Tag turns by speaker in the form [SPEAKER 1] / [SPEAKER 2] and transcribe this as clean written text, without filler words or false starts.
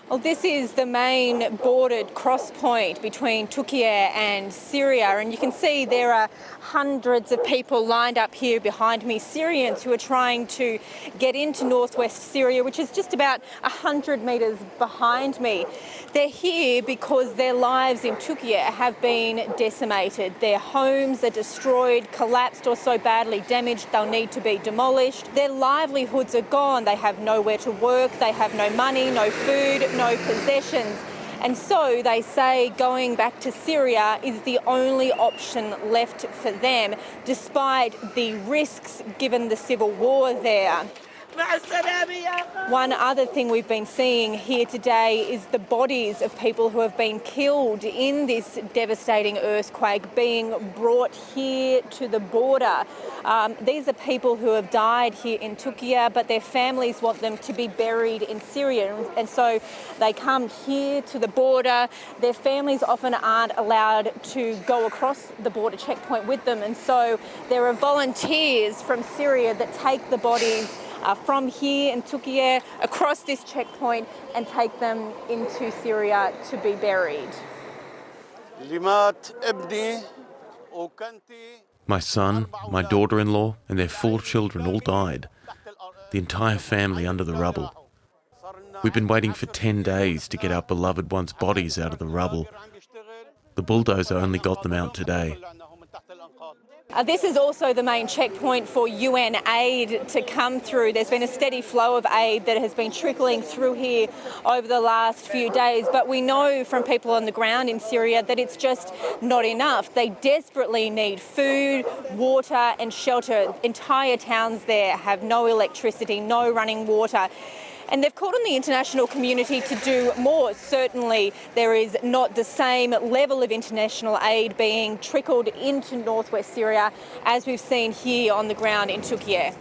[SPEAKER 1] Well, this is the main bordered cross point between Turkey and Syria, and you can see there are hundreds of people lined up here behind me, Syrians who are trying to get into northwest Syria, which is just about 100 metres behind me. They're here because their lives in Turkey have been decimated. Their homes are destroyed, collapsed or so badly damaged they'll need to be demolished. Their livelihoods are gone. They have nowhere to work, they have no money, no food, no possessions. And so they say going back to Syria is the only option left for them, despite the risks given the civil war there. One other thing we've been seeing here today is the bodies of people who have been killed in this devastating earthquake being brought here to the border. These are people who have died here in Turkey, but their families want them to be buried in Syria. And so they come here to the border. Their families often aren't allowed to go across the border checkpoint with them. And so there are volunteers from Syria that take the bodies from here in Turkey across this checkpoint and take them into Syria to be buried.
[SPEAKER 2] My son, my daughter-in-law and their 4 children all died. The entire family under the rubble. We've been waiting for 10 days to get our beloved ones' bodies out of the rubble. The bulldozer only got them out today.
[SPEAKER 1] This is also the main checkpoint for UN aid to come through. There's been a steady flow of aid that has been trickling through here over the last few days, but we know from people on the ground in Syria that it's just not enough. They desperately need food, water and shelter. Entire towns there have no electricity, no running water. And they've called on the international community to do more. Certainly there is not the same level of international aid being trickled into northwest Syria as we've seen here on the ground in Türkiye.